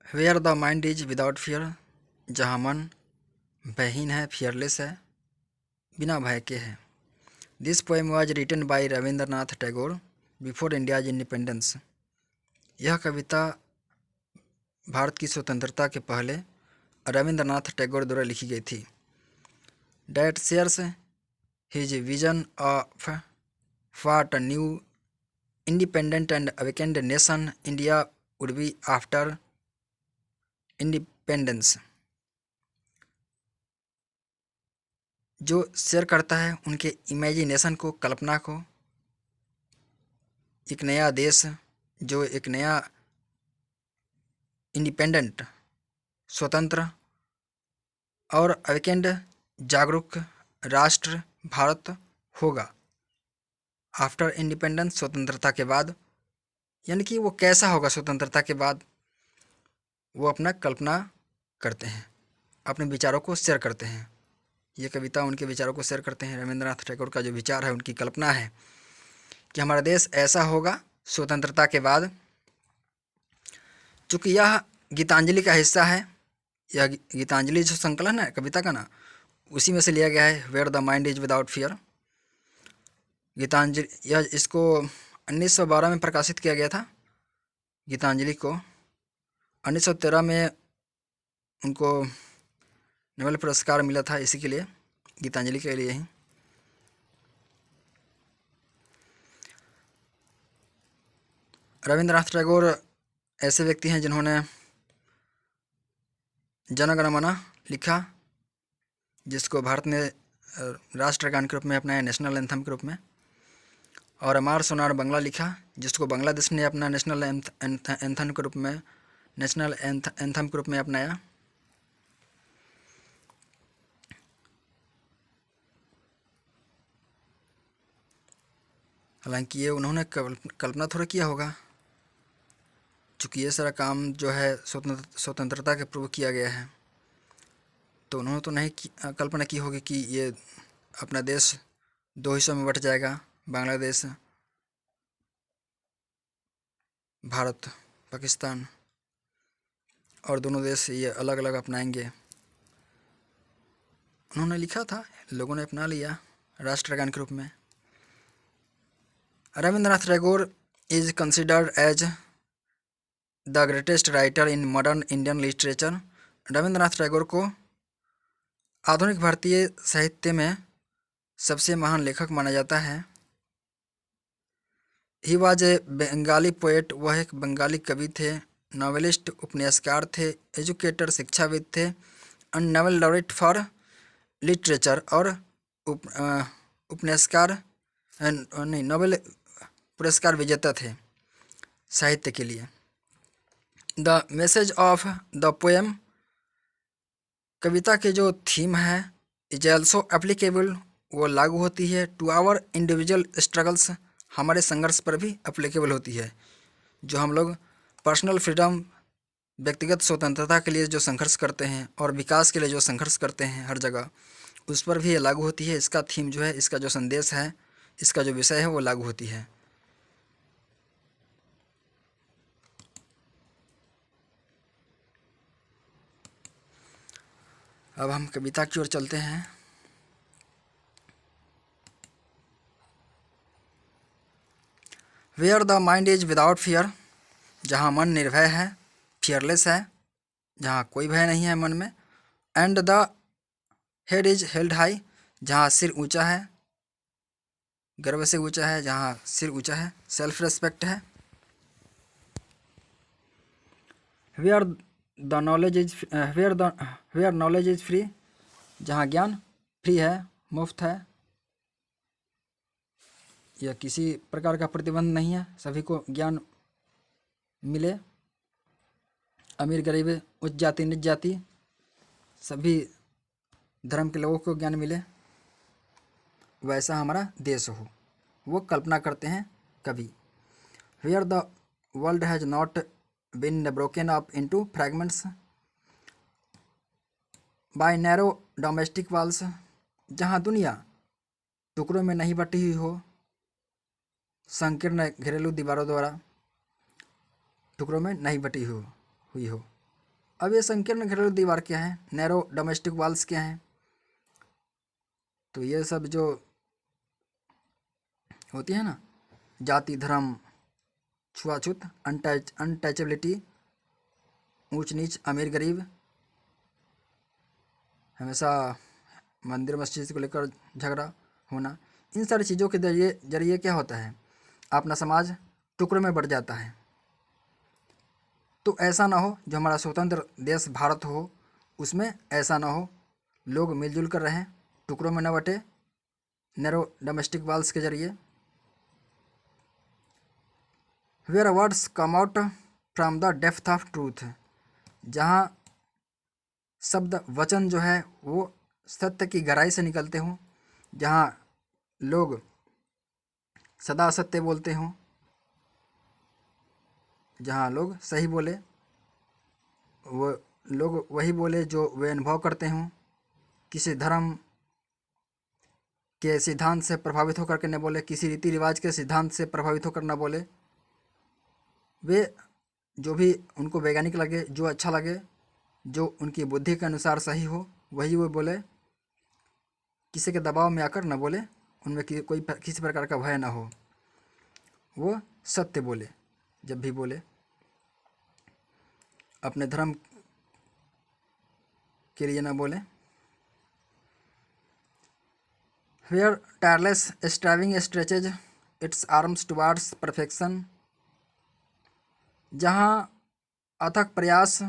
Where the mind is without fear, जहाँ मन भयहीन है, फियरलेस है, बिना भय के है। This poem was written by Rabindranath Tagore before India's independence. यह कविता भारत की स्वतंत्रता के पहले रविंद्रनाथ टैगोर द्वारा लिखी गई थी। That shares his vision of what a new independent and awakened nation India would be after independence. जो शेयर करता है उनके इमेजिनेशन को, कल्पना को, एक नया देश, जो एक नया इंडिपेंडेंट, स्वतंत्र और अवेकेंड, जागरूक राष्ट्र भारत होगा आफ्टर इंडिपेंडेंस, स्वतंत्रता के बाद। यानी कि वो कैसा होगा स्वतंत्रता के बाद, वो अपना कल्पना करते हैं, अपने विचारों को शेयर करते हैं। ये कविता उनके विचारों को शेयर करते हैं। रविंद्रनाथ टैगोर का जो विचार है, उनकी कल्पना है कि हमारा देश ऐसा होगा स्वतंत्रता के बाद। चूँकि यह गीतांजलि का हिस्सा है, यह गीतांजलि जो संकलन है कविता का ना, उसी में से लिया गया है, where the mind is without fear. Gitanjali, यह इसको 1912 में प्रकाशित किया गया था। गीतांजलि को 1913 में उनको नोबेल पुरस्कार मिला था, इसी के लिए, गीतांजलि के लिए ही। रविंद्रनाथ टैगोर ऐसे व्यक्ति हैं जिन्होंने जन गण मन लिखा, जिसको भारत ने राष्ट्रगान के रूप में अपनाया, नेशनल एंथम के रूप में। और अमार सोनार बंगला लिखा, जिसको बांग्लादेश ने अपना नेशनल एंथम के रूप में, नेशनल एंथम के रूप में अपनाया। हालांकि ये उन्होंने कल्पना थोड़ा किया होगा, चूँकि ये सारा काम जो है स्वतंत्रता के पूर्व किया गया है, तो उन्होंने तो नहीं कल्पना की होगी कि ये अपना देश दो हिस्सों में बट जाएगा, बांग्लादेश, भारत, पाकिस्तान, और दोनों देश ये अलग अलग अपनाएंगे। उन्होंने लिखा था, लोगों ने अपना लिया राष्ट्रगान के रूप में। Rabindranath Tagore is considered as the greatest writer in modern Indian literature. Rabindranath Tagore को आधुनिक भारतीय साहित्य में सबसे महान लेखक माना जाता है। He was a Bengali poet, वह एक बंगाली कवि थे, नॉवेलिस्ट, उपन्यासकार थे, एजुकेटर, शिक्षाविद थे, and Nobel laureate for literature, और उपन्यासकार, नहीं, नोबेल पुरस्कार विजेता थे साहित्य के लिए। The message of the poem, कविता के जो थीम है, इज ऑल्सो एप्लीकेबल, वो लागू होती है, टू आवर इंडिविजुअल स्ट्रगल्स, हमारे संघर्ष पर भी एप्लीकेबल होती है। जो हम लोग पर्सनल फ्रीडम, व्यक्तिगत स्वतंत्रता के लिए जो संघर्ष करते हैं और विकास के लिए जो संघर्ष करते हैं हर जगह, उस पर भी ये लागू होती है। इसका थीम जो है, इसका जो संदेश है, इसका जो विषय है, वो लागू होती है। अब हम कविता की ओर चलते हैं। Where the mind is without fear, जहाँ मन निर्भय है, फियरलेस है, जहाँ कोई भय नहीं है मन में। And the head is held high, जहाँ सिर ऊंचा है, गर्व से ऊंचा है, जहाँ सिर ऊंचा है, सेल्फ रेस्पेक्ट है। Where the knowledge is where knowledge is free, जहाँ ज्ञान फ्री है, मुफ्त है, यह किसी प्रकार का प्रतिबंध नहीं है, सभी को ज्ञान मिले, अमीर गरीब, उच्च जाति नीच जाति, सभी धर्म के लोगों को ज्ञान मिले, वैसा हमारा देश हो, वो कल्पना करते हैं कवि। Where the world has not been broken up into fragments by narrow domestic walls, जहाँ दुनिया टुकड़ों में नहीं बटी हुई हो, संकीर्ण घरेलू दीवारों द्वारा टुकड़ों में नहीं बटी हुई हो। अब ये संकीर्ण घरेलू दीवार क्या है, नैरो डोमेस्टिक वॉल्स क्या हैं? तो ये सब जो होती है ना, जाति, धर्म, छुआछूत, अनटचेबिलिटी, ऊंच नीच, अमीर गरीब, हमेशा मंदिर मस्जिद को लेकर झगड़ा होना, इन सारी चीज़ों के जरिए जरिए क्या होता है, अपना समाज टुकड़ों में बढ़ जाता है। तो ऐसा ना हो, जो हमारा स्वतंत्र देश भारत हो उसमें ऐसा ना हो, लोग मिलजुल कर रहें, टुकड़ों में न बटे, नैरो डोमेस्टिक वॉल्स के जरिए। Where words come out from the depth of truth, जहाँ शब्द वचन जो है वो सत्य की गहराई से निकलते हों, जहाँ लोग सदा सत्य बोलते हों, जहाँ लोग सही बोले, वो लोग वही बोले जो वे अनुभव करते हों, किसी धर्म के सिद्धांत से प्रभावित होकर के न बोले, किसी रीति रिवाज के सिद्धांत से प्रभावित होकर न बोले, वे जो भी उनको वैज्ञानिक लगे, जो अच्छा लगे, जो उनकी बुद्धि के अनुसार सही हो, वही वो बोले, किसी के दबाव में आकर न बोले, उनमें कोई किसी प्रकार का भय ना हो, वो सत्य बोले, जब भी बोले अपने धर्म के लिए ना बोले। Where tireless striving stretches its arms towards perfection, जहाँ अथक प्रयास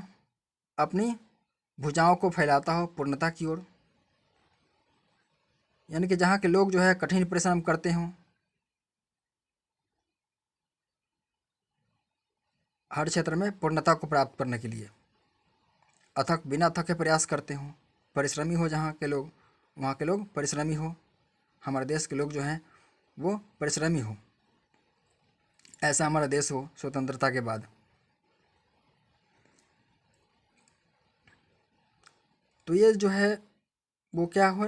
अपनी भुजाओं को फैलाता हो पूर्णता की ओर, यानी कि जहाँ के लोग जो है कठिन परिश्रम करते हों, हर क्षेत्र में पूर्णता को प्राप्त करने के लिए अथक बिना थके प्रयास करते हों, परिश्रमी हो, जहाँ के लोग वहाँ के लोग परिश्रमी हो, हमारे देश के लोग जो हैं वो परिश्रमी हो, ऐसा हमारा देश हो स्वतंत्रता के बाद। तो ये जो है वो क्या हो,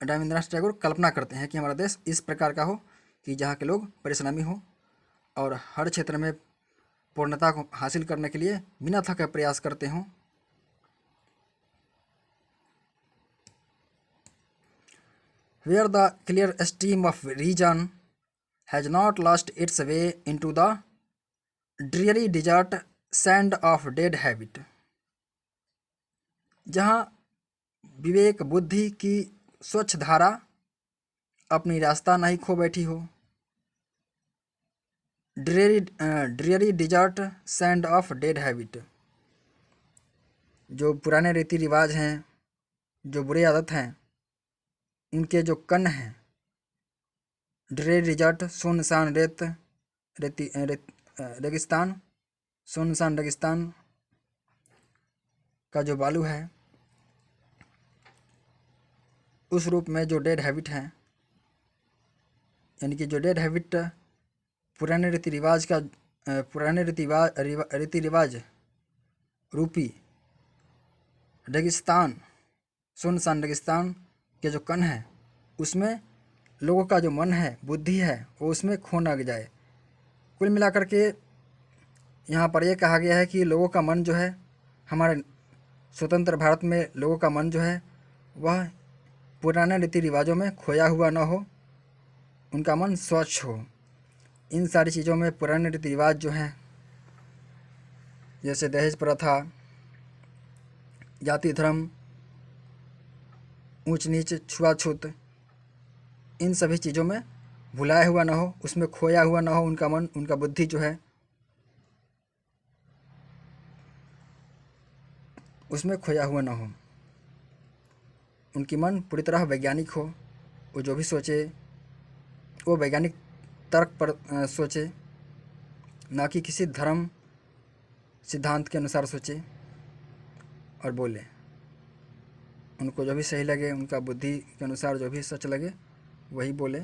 रविंद्रनाथ टैगोर कल्पना करते हैं कि हमारा देश इस प्रकार का हो कि जहाँ के लोग परिश्रमी हो और हर क्षेत्र में पूर्णता को हासिल करने के लिए बिना थके प्रयास करते हों। Where the clear stream of reason has not lost its way into the dreary desert sand of dead habit, जहाँ विवेक बुद्धि की स्वच्छ धारा अपनी रास्ता नहीं खो बैठी हो, dreary desert sand of dead habit, जो पुराने रीति रिवाज हैं, जो बुरी आदत हैं, उनके जो कण हैं, ड्रीयरी डिजर्ट सुनसान रेगिस्तान, सुनसान रेगिस्तान का जो बालू है, उस रूप में जो डेड हैबिट हैं, यानी कि जो डेड हैबिट पुराने रीति रिवाज का पुराने रीति रिवाज रूपी रेगिस्तान, सुनसान रेगिस्तान के जो कण हैं, उसमें लोगों का जो मन है, बुद्धि है, वो उसमें खो ना जाए। कुल मिलाकर के यहाँ पर यह कहा गया है कि लोगों का मन जो है, हमारे स्वतंत्र भारत में लोगों का मन जो है वह पुराने रीति रिवाजों में खोया हुआ ना हो, उनका मन स्वच्छ हो। इन सारी चीज़ों में पुराने रीति रिवाज जो हैं, जैसे दहेज प्रथा, जाति धर्म, ऊंच नीच, छुआछूत, इन सभी चीज़ों में भुलाया हुआ ना हो, उसमें खोया हुआ ना हो उनका मन, उनका बुद्धि जो है उसमें खोया हुआ ना हो, उनकी मन पूरी तरह वैज्ञानिक हो, वो जो भी सोचे वो वैज्ञानिक तर्क पर सोचे, ना कि किसी धर्म सिद्धांत के अनुसार सोचे और बोले। उनको जो भी सही लगे, उनका बुद्धि के अनुसार जो भी सच लगे वही बोले।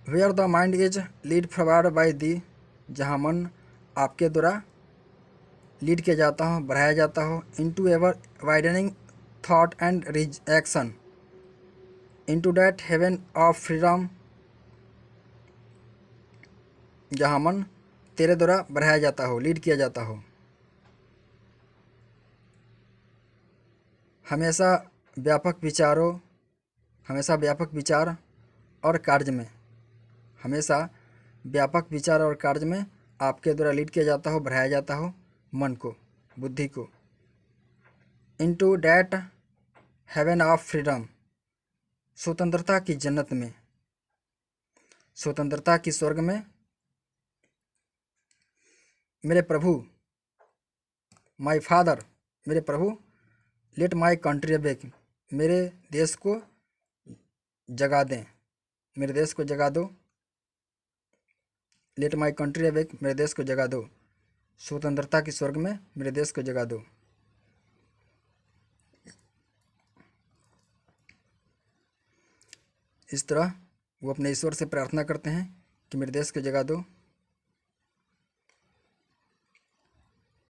Where the mind is lead forward by thee, जहाँ मन आपके द्वारा लीड किया जाता हो, बढ़ाया जाता हो, into ever widening thought and action, into that heaven of freedom, जहाँ मन तेरे द्वारा बढ़ाया जाता हो, लीड किया जाता हो। हमेशा व्यापक विचार और कार्य में, हमेशा व्यापक विचार और कार्य में आपके द्वारा लीड किया जाता हो, बढ़ाया जाता हो मन को, बुद्धि को। Into that heaven of freedom, स्वतंत्रता की जन्नत में, स्वतंत्रता की स्वर्ग में मेरे प्रभु, माय फादर, मेरे प्रभु, लेट माय कंट्री अवेक, मेरे देश को जगा दें, मेरे देश को जगा दो। लेट माय कंट्री अवेक, मेरे देश को जगा दो, स्वतंत्रता की स्वर्ग में मेरे देश को जगा दो। इस तरह वो अपने ईश्वर से प्रार्थना करते हैं कि मेरे देश को जगा दो।